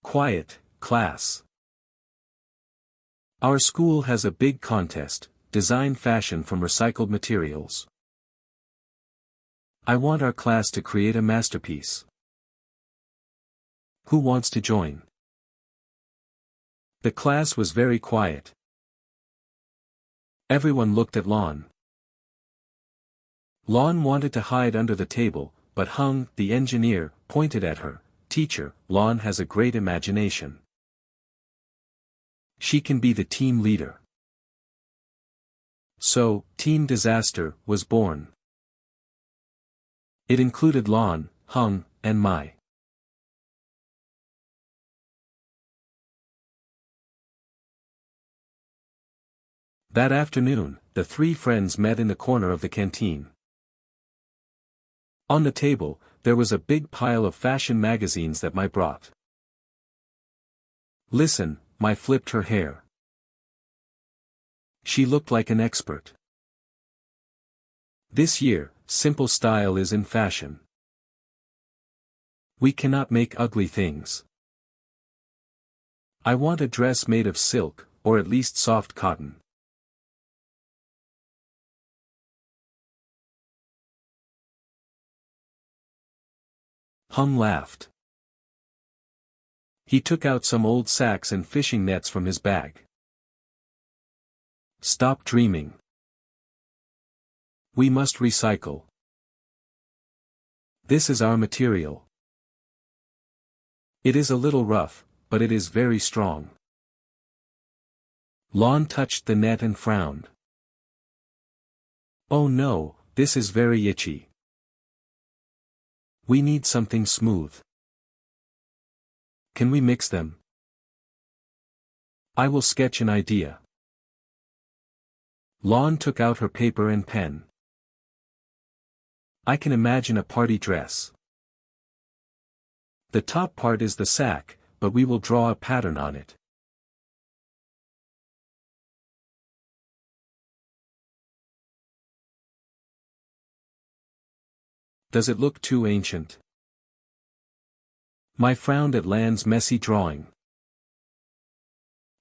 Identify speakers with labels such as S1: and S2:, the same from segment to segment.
S1: Quiet, class. Our school has a big contest, design fashion from recycled materials. I want our class to create a masterpiece. Who wants to join? The class was very quiet. Everyone looked at Lon. Lon wanted to hide under the table, but Hung, the engineer, pointed at her. Teacher, Lon has a great imagination. She can be the team leader. So, Team Disaster was born. It included Lon, Hung, and Mai. That afternoon, the three friends met in the corner of the canteen. On the table, there was a big pile of fashion magazines that Mai brought. Listen, Mai flipped her hair. She looked like an expert. This year, simple style is in fashion. We cannot make ugly things. I want a dress made of silk, or at least soft cotton. Hung laughed. He took out some old sacks and fishing nets from his bag. Stop dreaming. We must recycle. This is our material. It is a little rough, but it is very strong. Lon touched the net and frowned. Oh no, this is very itchy. We need something smooth. Can we mix them? I will sketch an idea. Lon took out her paper and pen. I can imagine a party dress. The top part is the sack, but we will draw a pattern on it. Does it look too ancient? Mai frowned at Lan's messy drawing.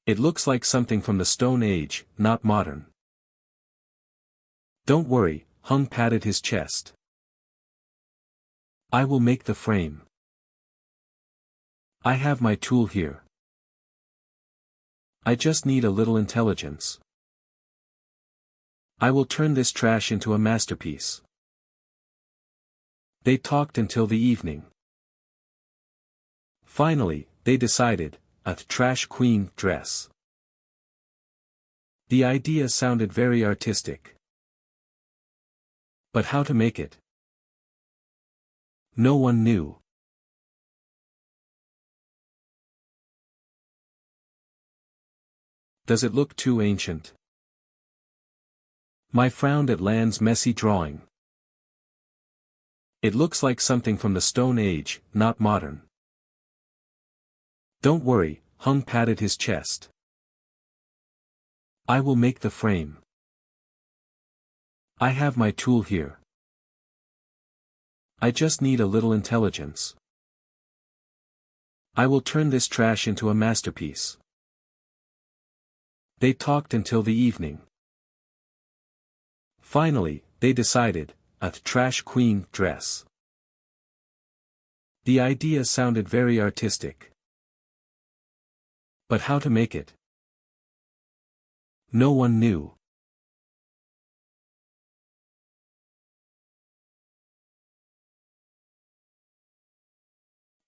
S1: It looks like something from the Stone Age, not modern. Don't worry, Hung patted his chest. I will make the frame. I have my tool here. I just need a little intelligence. I will turn this trash into a masterpiece. They talked until the evening. Finally, they decided, a trash queen dress. The idea sounded very artistic. But how to make it? No one knew. Does it look too ancient? Mai frowned at Lan's messy drawing. It looks like something from the Stone Age, not modern. Don't worry, Hung patted his chest. I will make the frame. I have my tool here. I just need a little intelligence. I will turn this trash into a masterpiece. They talked until the evening. Finally, they decided, a trash queen dress. The idea sounded very artistic. But how to make it? No one knew.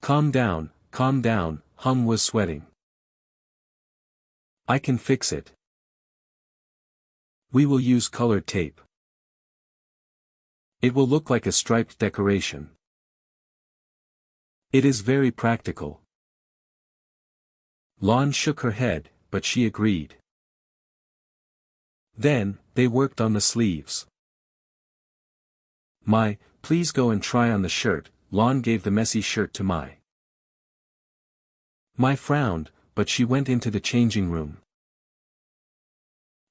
S1: Calm down, Hung was sweating. I can fix it. We will use colored tape. It will look like a striped decoration. It is very practical. Lon shook her head, but she agreed. Then, they worked on the sleeves. Mai, please go and try on the shirt. Lon gave the messy shirt to Mai. Mai frowned, but she went into the changing room.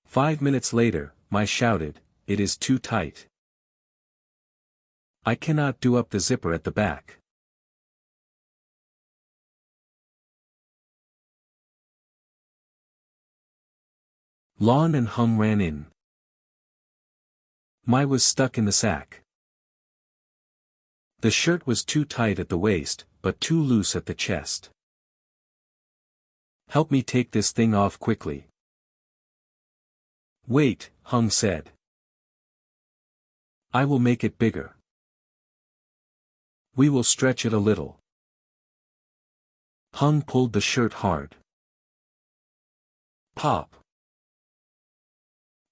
S1: 5 minutes later, Mai shouted, it is too tight. I cannot do up the zipper at the back. Lon and Hung ran in. Mai was stuck in the sack. The shirt was too tight at the waist, but too loose at the chest. Help me take this thing off quickly. Wait, Hung said. I will make it bigger. We will stretch it a little. Hung pulled the shirt hard. Pop.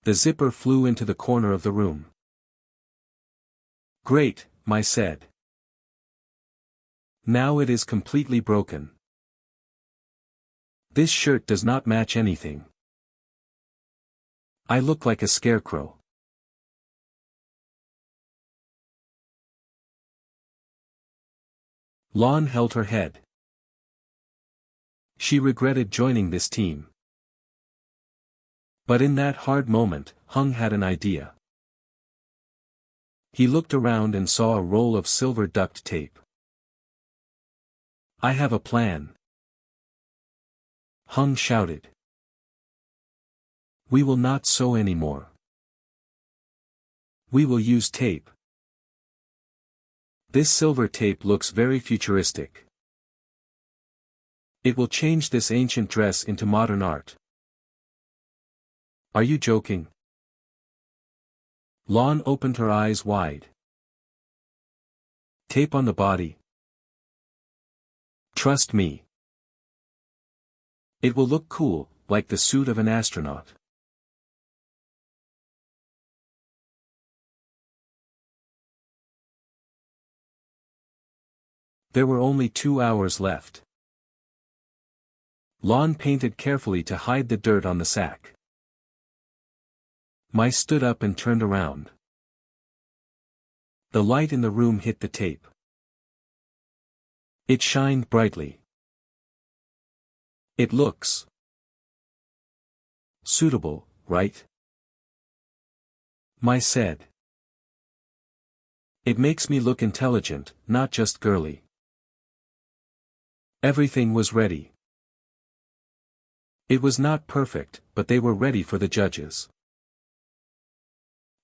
S1: The zipper flew into the corner of the room. Great, Mai said. Now it is completely broken. This shirt does not match anything. I look like a scarecrow. Lon held her head. She regretted joining this team. But in that hard moment, Hung had an idea. He looked around and saw a roll of silver duct tape. I have a plan. Hung shouted. We will not sew anymore. We will use tape. This silver tape looks very futuristic. It will change this ancient dress into modern art. Are you joking? Lon opened her eyes wide. Tape on the body. Trust me. It will look cool, like the suit of an astronaut. There were only 2 hours left. Lon painted carefully to hide the dirt on the sack. Mai stood up and turned around. The light in the room hit the tape. It shined brightly. It looks suitable, right? Mai said. It makes me look intelligent, not just girly. Everything was ready. It was not perfect, but they were ready for the judges.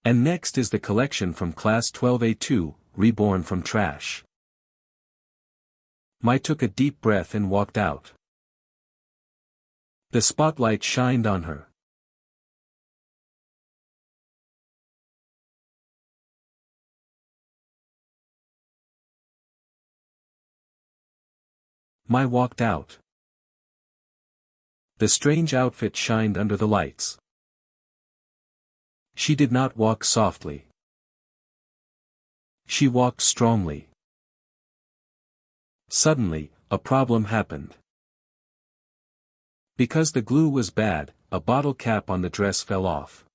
S1: And next is the collection from Class 12A2, reborn from trash. Mai took a deep breath and walked out. The spotlight shined on her. Mai walked out. The strange outfit shined under the lights. She did not walk softly. She walked strongly. Suddenly, a problem happened. Because the glue was bad, a bottle cap on the dress fell off.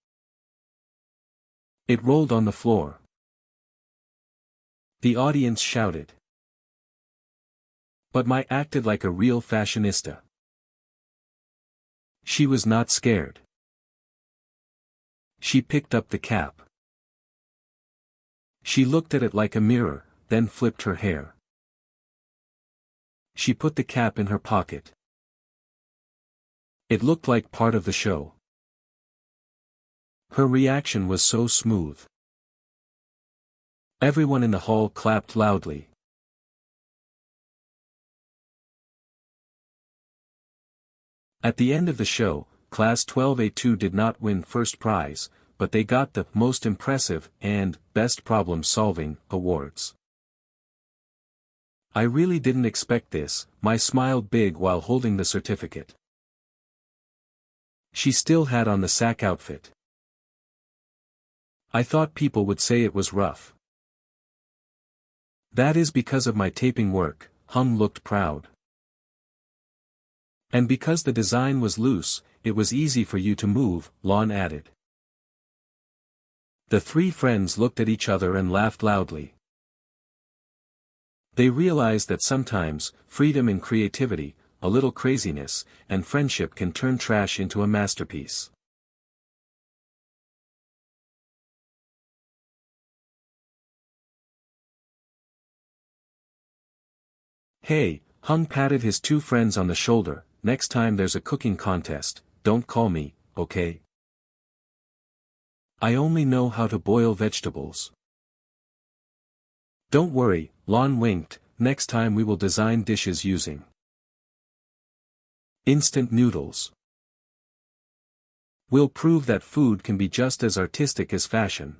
S1: It rolled on the floor. The audience shouted. But Mai acted like a real fashionista. She was not scared. She picked up the cap. She looked at it like a mirror, then flipped her hair. She put the cap in her pocket. It looked like part of the show. Her reaction was so smooth. Everyone in the hall clapped loudly. At the end of the show, Class 12A2 did not win first prize, but they got the Most Impressive and Best Problem Solving awards. I really didn't expect this, Mai smiled big while holding the certificate. She still had on the sack outfit. I thought people would say it was rough. That is because of my taping work, Hung looked proud. And because the design was loose, it was easy for you to move, Lon added. The three friends looked at each other and laughed loudly. They realized that sometimes, freedom and creativity, a little craziness, and friendship can turn trash into a masterpiece. Hey, Hung patted his two friends on the shoulder, next time there's a cooking contest, don't call me, okay? I only know how to boil vegetables. Don't worry, Lon winked, next time we will design dishes using instant noodles. We'll prove that food can be just as artistic as fashion.